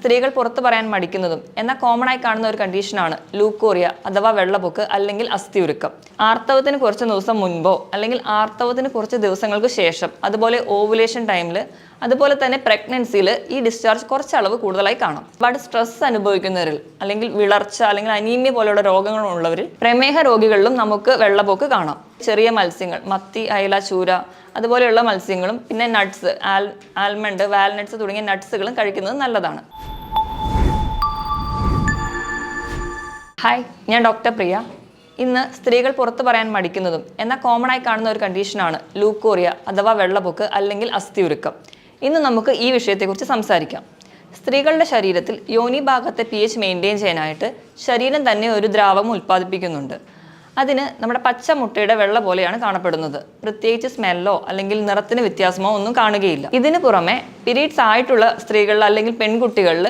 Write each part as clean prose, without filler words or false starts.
സ്ത്രീകൾ പുറത്തു പറയാൻ മടിക്കുന്നതും എന്നാൽ കോമൺ ആയി കാണുന്ന ഒരു കണ്ടീഷനാണ് ലൂക്കോറിയ അഥവാ വെള്ളപ്പൊക്ക് അല്ലെങ്കിൽ അസ്ഥിയുരുക്കം. ആർത്തവത്തിന് കുറച്ച് ദിവസം മുൻപോ അല്ലെങ്കിൽ ആർത്തവത്തിന് കുറച്ച് ദിവസങ്ങൾക്ക് ശേഷം, അതുപോലെ ഓവുലേഷൻ ടൈമിൽ, അതുപോലെ തന്നെ പ്രഗ്നൻസിയിൽ ഈ ഡിസ്ചാർജ് കുറച്ചളവ് കൂടുതലായി കാണാം. ഒരുപാട് സ്ട്രെസ് അനുഭവിക്കുന്നവരിൽ അല്ലെങ്കിൽ വിളർച്ച അല്ലെങ്കിൽ അനീമിയ പോലെയുള്ള രോഗങ്ങളുള്ളവരിൽ, പ്രമേഹ രോഗികളിലും നമുക്ക് വെള്ളപ്പൊക്ക് കാണാം. ചെറിയ മത്സ്യങ്ങൾ, മത്തി, അയല, ചൂര അതുപോലെയുള്ള മത്സ്യങ്ങളും പിന്നെ നട്ട്സ്, ആൽമണ്ട്, വാൽനട്ട്സ് തുടങ്ങിയ നട്ട്സുകളും കഴിക്കുന്നത് നല്ലതാണ്. ഹായ്, ഞാൻ ഡോക്ടർ പ്രിയ. ഇന്ന് സ്ത്രീകൾ പുറത്തു പറയാൻ മടിക്കുന്നതും എന്നാൽ കോമൺ ആയി കാണുന്ന ഒരു കണ്ടീഷനാണ് ലൂക്കോറിയ അഥവാ വെള്ളപ്പൊക്ക് അല്ലെങ്കിൽ അസ്ഥിയുരുക്കം. ഇന്ന് നമുക്ക് ഈ വിഷയത്തെക്കുറിച്ച് സംസാരിക്കാം. സ്ത്രീകളുടെ ശരീരത്തിൽ യോനി ഭാഗത്തെ pH മെയിൻറ്റെയിൻ ചെയ്യാനായിട്ട് ശരീരം തന്നെ ഒരു ദ്രാവകം ഉൽപ്പാദിപ്പിക്കുന്നുണ്ട്. അതിന് നമ്മുടെ പച്ച മുട്ടയുടെ വെള്ള പോലെയാണ് കാണപ്പെടുന്നത്. പ്രത്യേകിച്ച് സ്മെല്ലോ അല്ലെങ്കിൽ നിറത്തിന് വ്യത്യാസമോ ഒന്നും കാണുകയില്ല. ഇതിന് പുറമെ പീരീഡ്സ് ആയിട്ടുള്ള സ്ത്രീകളിൽ അല്ലെങ്കിൽ പെൺകുട്ടികളിൽ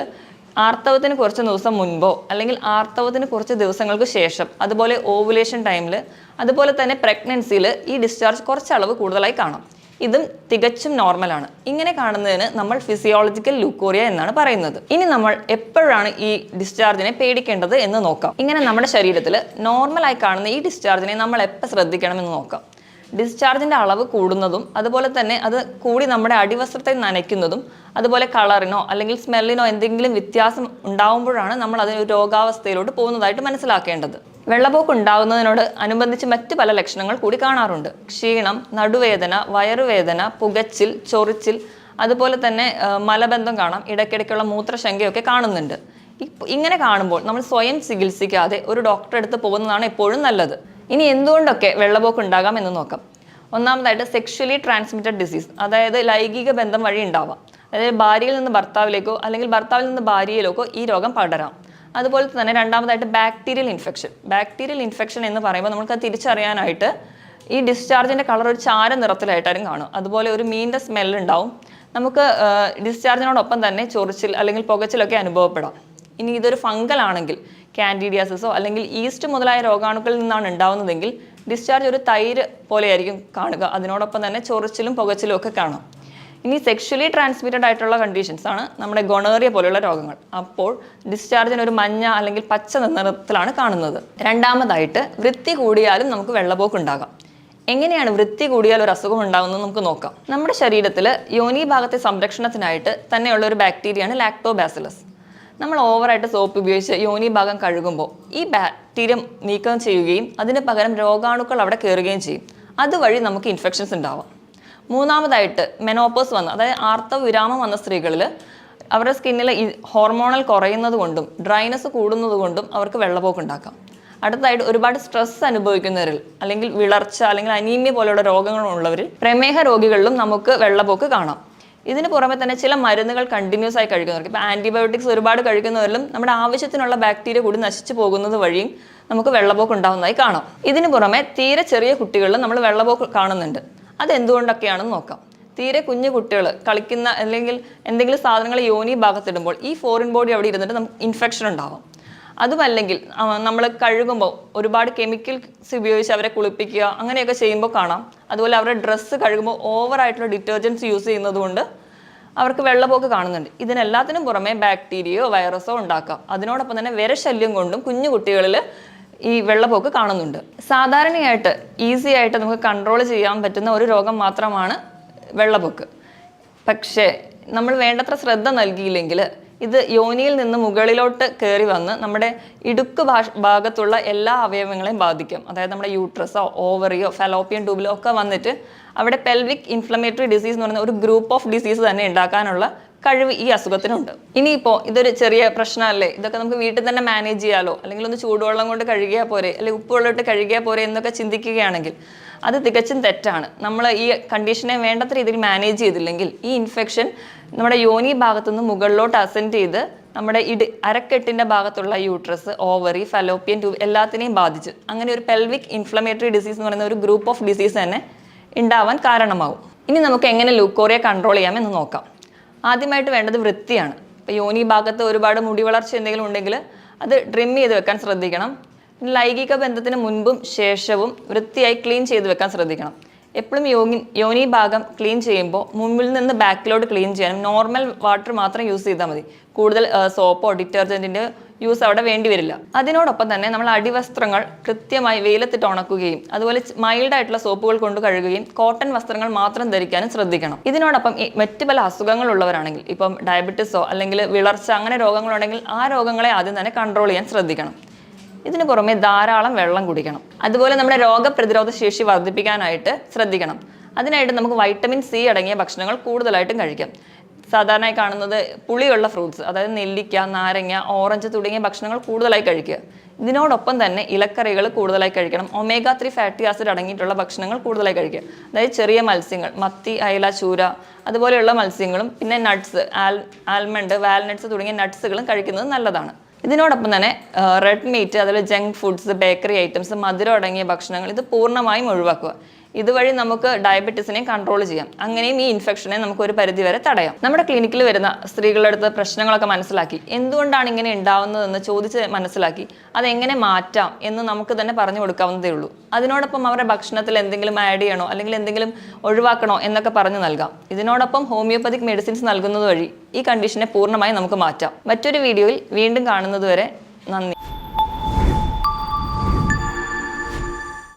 ആർത്തവത്തിന് കുറച്ച് ദിവസം മുൻപോ അല്ലെങ്കിൽ ആർത്തവത്തിന് കുറച്ച് ദിവസങ്ങൾക്ക് ശേഷം, അതുപോലെ ഓവുലേഷൻ ടൈമിൽ, അതുപോലെ തന്നെ പ്രഗ്നൻസിയിൽ ഈ ഡിസ്ചാർജ് കുറച്ചളവ് കൂടുതലായി കാണാം. ഇതും തികച്ചും നോർമലാണ്. ഇങ്ങനെ കാണുന്നതിന് നമ്മൾ ഫിസിയോളജിക്കൽ ലൂക്കോറിയ എന്നാണ് പറയുന്നത്. ഇനി നമ്മൾ എപ്പോഴാണ് ഈ ഡിസ്ചാർജിനെ പേടിക്കേണ്ടത് എന്ന് നോക്കാം. ഇങ്ങനെ നമ്മുടെ ശരീരത്തിൽ നോർമലായി കാണുന്ന ഈ ഡിസ്ചാർജിനെ നമ്മൾ എപ്പോൾ ശ്രദ്ധിക്കണമെന്ന് നോക്കാം. ഡിസ്ചാർജിൻ്റെ അളവ് കൂടുന്നതും അതുപോലെ തന്നെ അത് കൂടി നമ്മുടെ അടിവസ്ത്രത്തെ നനയ്ക്കുന്നതും അതുപോലെ കളറിനോ അല്ലെങ്കിൽ സ്മെല്ലിനോ എന്തെങ്കിലും വ്യത്യാസം ഉണ്ടാകുമ്പോഴാണ് നമ്മൾ അതിനൊരു രോഗാവസ്ഥയിലോട്ട് പോകുന്നതായിട്ട് മനസ്സിലാക്കേണ്ടത്. വെള്ളപ്പൊക്ക് ഉണ്ടാകുന്നതിനോട് അനുബന്ധിച്ച് മറ്റ് പല ലക്ഷണങ്ങൾ കൂടി കാണാറുണ്ട്. ക്ഷീണം, നടുവേദന, വയറുവേദന, പുകച്ചിൽ, ചൊറിച്ചിൽ, അതുപോലെ തന്നെ മലബന്ധം കാണാം. ഇടയ്ക്കിടയ്ക്കുള്ള മൂത്രശങ്കയൊക്കെ കാണുന്നുണ്ട്. ഇങ്ങനെ കാണുമ്പോൾ നമ്മൾ സ്വയം ചികിത്സിക്കാതെ ഒരു ഡോക്ടറെ അടുത്ത് പോകുന്നതാണ് എപ്പോഴും നല്ലത്. ഇനി എന്തുകൊണ്ടൊക്കെ വെള്ളപ്പൊക്ക് ഉണ്ടാകാം എന്ന് നോക്കാം. ഒന്നാമതായിട്ട് സെക്ഷലി ട്രാൻസ്മിറ്റഡ് ഡിസീസ്, അതായത് ലൈംഗിക ബന്ധം വഴി ഉണ്ടാവാം. അതായത് ഭാര്യയിൽ നിന്ന് ഭർത്താവിലേക്കോ അല്ലെങ്കിൽ ഭർത്താവിൽ നിന്ന് ഭാര്യയിലേക്കോ ഈ രോഗം പടരാം. അതുപോലെ തന്നെ രണ്ടാമതായിട്ട് ബാക്ടീരിയൽ ഇൻഫെക്ഷൻ. ബാക്ടീരിയൽ ഇൻഫെക്ഷൻ എന്ന് പറയുമ്പോൾ നമുക്ക് തിരിച്ചറിയാനായിട്ട് ഈ ഡിസ്ചാർജിൻ്റെ കളർ ഒരു ചാര നിറത്തിലായിട്ടാരും കാണും. അതുപോലെ ഒരു മീനിൻ്റെ സ്മെല്ലുണ്ടാവും. നമുക്ക് ഡിസ്ചാർജിനോടൊപ്പം തന്നെ ചൊറിച്ചിൽ അല്ലെങ്കിൽ പുകച്ചിലൊക്കെ അനുഭവപ്പെടാം. ഇനി ഇതൊരു ഫംഗൽ ആണെങ്കിൽ കാൻഡിഡിയാസിസോ അല്ലെങ്കിൽ ഈസ്റ്റ് മുതലായ രോഗാണുക്കളിൽ നിന്നാണ് ഉണ്ടാവുന്നതെങ്കിൽ ഡിസ്ചാർജ് ഒരു തൈര് പോലെയായിരിക്കും കാണുക. അതിനോടൊപ്പം തന്നെ ചൊറിച്ചിലും പുകച്ചിലും ഒക്കെ കാണാം. ഇനി സെക്ഷലി ട്രാൻസ്മിറ്റഡ് ആയിട്ടുള്ള കണ്ടീഷൻസ് ആണ് നമ്മുടെ ഗൊണേറിയ പോലെയുള്ള രോഗങ്ങൾ. അപ്പോൾ ഡിസ്ചാർജിന് ഒരു മഞ്ഞ അല്ലെങ്കിൽ പച്ച നിറത്തിലാണ് കാണുന്നത്. രണ്ടാമതായിട്ട് വൃത്തി കൂടിയാലും നമുക്ക് വെള്ളപ്പൊക്ക് ഉണ്ടാകാം. എങ്ങനെയാണ് വൃത്തി കൂടിയാൽ ഒരു അസുഖം ഉണ്ടാകുന്നത് നമുക്ക് നോക്കാം. നമ്മുടെ ശരീരത്തിൽ യോനി ഭാഗത്തെ സംരക്ഷണത്തിനായിട്ട് തന്നെയുള്ള ഒരു ബാക്ടീരിയയാണ് ലാക്ടോബാസിലസ്. നമ്മൾ ഓവറായിട്ട് സോപ്പ് ഉപയോഗിച്ച് യോനി ഭാഗം കഴുകുമ്പോൾ ഈ ബാക്ടീരിയ നീക്കം ചെയ്യുകയും അതിന് പകരം രോഗാണുക്കൾ അവിടെ കയറുകയും ചെയ്യും. അതുവഴി നമുക്ക് ഇൻഫെക്ഷൻസ് ഉണ്ടാവാം. മൂന്നാമതായിട്ട് മെനോപോസ് വന്ന, അതായത് ആർത്തവ വിരാമം വന്ന സ്ത്രീകളിൽ അവരുടെ സ്കിന്നിൽ ഹോർമോണൽ കുറയുന്നത് കൊണ്ടും ഡ്രൈനസ് കൂടുന്നത് കൊണ്ടും അവർക്ക് വെള്ളപ്പൊക്ക് ഉണ്ടാക്കാം. അടുത്തതായിട്ട് ഒരുപാട് സ്ട്രെസ് അനുഭവിക്കുന്നവരിൽ അല്ലെങ്കിൽ വിളർച്ച അല്ലെങ്കിൽ അനീമിയ പോലെയുള്ള രോഗങ്ങളുള്ളവരിൽ, പ്രമേഹ രോഗികളിലും നമുക്ക് വെള്ളപ്പൊക്ക് കാണാം. ഇതിന് പുറമെ തന്നെ ചില മരുന്നുകൾ കണ്ടിന്യൂസ് ആയി കഴിക്കുന്നവർക്ക്, ഇപ്പോൾ ആൻറ്റിബയോട്ടിക്സ് ഒരുപാട് കഴിക്കുന്നവരിലും നമ്മുടെ ആവശ്യത്തിനുള്ള ബാക്ടീരിയ കൂടി നശിച്ചു പോകുന്നത് വഴിയും നമുക്ക് വെള്ളപ്പൊക്ക് ഉണ്ടാകുന്നതായി കാണാം. ഇതിന് പുറമെ തീരെ ചെറിയ കുട്ടികളിലും നമ്മൾ വെള്ളപ്പൊക്ക് കാണുന്നുണ്ട്. അതെന്തുകൊണ്ടൊക്കെയാണെന്ന് നോക്കാം. തീരെ കുഞ്ഞു കുട്ടികൾ കളിക്കുന്ന അല്ലെങ്കിൽ എന്തെങ്കിലും സാധനങ്ങൾ യോനി ഭാഗത്തിടുമ്പോൾ ഈ ഫോറിൻ ബോഡി അവിടെ ഇരുന്നിട്ട് നമുക്ക് ഇൻഫെക്ഷൻ ഉണ്ടാവും. അതുമല്ലെങ്കിൽ നമ്മൾ കഴുകുമ്പോൾ ഒരുപാട് കെമിക്കൽസ് ഉപയോഗിച്ച് അവരെ കുളിപ്പിക്കുക അങ്ങനെയൊക്കെ ചെയ്യുമ്പോൾ കാണാം. അതുപോലെ അവരുടെ ഡ്രസ്സ് കഴുകുമ്പോൾ ഓവറായിട്ടുള്ള ഡിറ്റർജൻസ് യൂസ് ചെയ്യുന്നത് കൊണ്ട് അവർക്ക് വെള്ളപ്പൊക്ക് കാണുന്നുണ്ട്. ഇതിനെല്ലാത്തിനും പുറമെ ബാക്ടീരിയയോ വൈറസോ ഉണ്ടാക്കാം. അതിനോടൊപ്പം തന്നെ വിരശല്യം കൊണ്ടും കുഞ്ഞു കുട്ടികളിൽ ഈ വെള്ളപ്പൊക്ക് കാണുന്നുണ്ട്. സാധാരണയായിട്ട് ഈസി ആയിട്ട് നമുക്ക് കൺട്രോൾ ചെയ്യാൻ പറ്റുന്ന ഒരു രോഗം മാത്രമാണ് വെള്ളപ്പൊക്ക്. പക്ഷേ നമ്മൾ വേണ്ടത്ര ശ്രദ്ധ നൽകിയില്ലെങ്കിൽ ഇത് യോനിയിൽ നിന്ന് മുകളിലോട്ട് കയറി വന്ന് നമ്മുടെ ഇടുക്ക് ഭാഗത്തുള്ള എല്ലാ അവയവങ്ങളെയും ബാധിക്കും. അതായത് നമ്മുടെ യൂട്രസോ ഓവറിയോ ഫലോപ്പിയൻ ട്യൂബിലോ ഒക്കെ വന്നിട്ട് അവിടെ പെൽവിക് ഇൻഫ്ലമേറ്ററി ഡിസീസ് എന്ന് പറയുന്ന ഒരു ഗ്രൂപ്പ് ഓഫ് ഡിസീസ് തന്നെ ഉണ്ടാക്കാനുള്ള കഴിവ് ഈ അസുഖത്തിനുണ്ട്. ഇനിയിപ്പോൾ ഇതൊരു ചെറിയ പ്രശ്നമല്ലേ, ഇതൊക്കെ നമുക്ക് വീട്ടിൽ തന്നെ മാനേജ് ചെയ്യാലോ, അല്ലെങ്കിൽ ഒന്ന് ചൂടുവെള്ളം കൊണ്ട് കഴുകിയാൽ പോരെ, അല്ലെങ്കിൽ ഉപ്പുവെള്ളമിട്ട് കഴുകിയാൽ പോരെ എന്നൊക്കെ ചിന്തിക്കുകയാണെങ്കിൽ അത് തികച്ചും തെറ്റാണ്. നമ്മൾ ഈ കണ്ടീഷനെ വേണ്ടത്ര രീതിയിൽ മാനേജ് ചെയ്തില്ലെങ്കിൽ ഈ ഇൻഫെക്ഷൻ നമ്മുടെ യോനി ഭാഗത്തുനിന്ന് മുകളിലോട്ട് അസെൻഡ് ചെയ്ത് നമ്മുടെ അരക്കെട്ടിൻ്റെ ഭാഗത്തുള്ള യൂട്രസ്, ഓവറി, ഫലോപ്പിയൻ ട്യൂബ് എല്ലാത്തിനെയും ബാധിച്ച് അങ്ങനെ ഒരു പെൽവിക് ഇൻഫ്ലമേറ്ററി ഡിസീസ് എന്ന് പറയുന്ന ഒരു ഗ്രൂപ്പ് ഓഫ് ഡിസീസ് തന്നെ ഉണ്ടാവാൻ കാരണമാവും. ഇനി നമുക്ക് എങ്ങനെ ലൂക്കോറിയ കൺട്രോൾ ചെയ്യാമെന്ന് നോക്കാം. ആദ്യമായിട്ട് വേണ്ടത് വൃത്തിയാണ്. ഇപ്പോൾ യോനി ഭാഗത്ത് ഒരുപാട് മുടി വളർച്ച എന്തെങ്കിലും ഉണ്ടെങ്കിൽ അത് ട്രിം ചെയ്ത് വെക്കാൻ ശ്രദ്ധിക്കണം. ലൈംഗിക ബന്ധത്തിന് മുൻപും ശേഷവും വൃത്തിയായി ക്ലീൻ ചെയ്ത് വെക്കാൻ ശ്രദ്ധിക്കണം. എപ്പോഴും യോനി ഭാഗം ക്ലീൻ ചെയ്യുമ്പോൾ മുമ്പിൽ നിന്ന് ബാക്കിലോട്ട് ക്ലീൻ ചെയ്യാനും നോർമൽ വാട്ടർ മാത്രം യൂസ് ചെയ്താൽ മതി. കൂടുതൽ സോപ്പോ ഡിറ്റർജൻറ്റിൻ്റെ യൂസ് അവിടെ വേണ്ടി വരില്ല. അതിനോടൊപ്പം തന്നെ നമ്മൾ അടിവസ്ത്രങ്ങൾ കൃത്യമായി വെയിലത്തിട്ട് ഉണക്കുകയും അതുപോലെ മൈൽഡായിട്ടുള്ള സോപ്പുകൾ കൊണ്ട് കഴുകുകയും കോട്ടൺ വസ്ത്രങ്ങൾ മാത്രം ധരിക്കാനും ശ്രദ്ധിക്കണം. ഇതിനോടൊപ്പം മറ്റ് പല അസുഖങ്ങളുള്ളവരാണെങ്കിൽ ഇപ്പം ഡയബറ്റിസോ അല്ലെങ്കിൽ വിളർച്ച അങ്ങനെ രോഗങ്ങളുണ്ടെങ്കിൽ ആ രോഗങ്ങളെ ആദ്യം തന്നെ കൺട്രോൾ ചെയ്യാൻ ശ്രദ്ധിക്കണം. ഇതിന് പുറമെ ധാരാളം വെള്ളം കുടിക്കണം. അതുപോലെ നമ്മുടെ രോഗപ്രതിരോധ ശേഷി വർദ്ധിപ്പിക്കാനായിട്ട് ശ്രദ്ധിക്കണം. അതിനായിട്ട് നമുക്ക് വൈറ്റമിൻ സി അടങ്ങിയ ഭക്ഷണങ്ങൾ കൂടുതലായിട്ടും കഴിക്കാം. സാധാരണയായി കാണുന്നത് പുളിയുള്ള ഫ്രൂട്ട്സ്, അതായത് നെല്ലിക്ക, നാരങ്ങ, ഓറഞ്ച് തുടങ്ങിയ ഭക്ഷണങ്ങൾ കൂടുതലായി കഴിക്കുക. ഇതിനോടൊപ്പം തന്നെ ഇലക്കറികൾ കൂടുതലായി കഴിക്കണം. ഒമേഗ 3 ഫാറ്റി ആസിഡ് അടങ്ങിയിട്ടുള്ള ഭക്ഷണങ്ങൾ കൂടുതലായി കഴിക്കുക. അതായത് ചെറിയ മത്സ്യങ്ങൾ, മത്തി, അയല, ചൂര അതുപോലെയുള്ള മത്സ്യങ്ങളും പിന്നെ നട്ട്സ്, ആൽമണ്ട്, വാൽനട്ട്സ് തുടങ്ങിയ നട്ട്സുകളും കഴിക്കുന്നത് നല്ലതാണ്. ഇതിനോടൊപ്പം തന്നെ റെഡ് മീറ്റ്, അതുപോലെ ജങ്ക് ഫുഡ്സ്, ബേക്കറി ഐറ്റംസ്, മധുരം അടങ്ങിയ ഭക്ഷണങ്ങൾ ഇത് പൂർണ്ണമായും ഒഴിവാക്കുക. ഇതുവഴി നമുക്ക് ഡയബറ്റീസിനെ കൺട്രോൾ ചെയ്യാം. അങ്ങനെയും ഈ ഇൻഫെക്ഷനെ നമുക്ക് ഒരു പരിധിവരെ തടയാം. നമ്മുടെ ക്ലിനിക്കിൽ വരുന്ന സ്ത്രീകളുടെ അടുത്ത് പ്രശ്നങ്ങളൊക്കെ മനസ്സിലാക്കി എന്തുകൊണ്ടാണ് ഇങ്ങനെ ഉണ്ടാവുന്നതെന്ന് ചോദിച്ച് മനസ്സിലാക്കി അതെങ്ങനെ മാറ്റാം എന്ന് നമുക്ക് തന്നെ പറഞ്ഞു കൊടുക്കാവുന്നതേ ഉള്ളൂ. അതിനോടൊപ്പം അവരുടെ ഭക്ഷണത്തിൽ എന്തെങ്കിലും ആഡ് ചെയ്യണോ അല്ലെങ്കിൽ എന്തെങ്കിലും ഒഴിവാക്കണോ എന്നൊക്കെ പറഞ്ഞു നൽകാം. ഇതിനോടൊപ്പം ഹോമിയോപ്പതിക് മെഡിസിൻസ് നൽകുന്നത് വഴി ഈ കണ്ടീഷനെ പൂർണ്ണമായി നമുക്ക് മാറ്റാം. മറ്റൊരു വീഡിയോയിൽ വീണ്ടും കാണുന്നതുവരെ നന്ദി.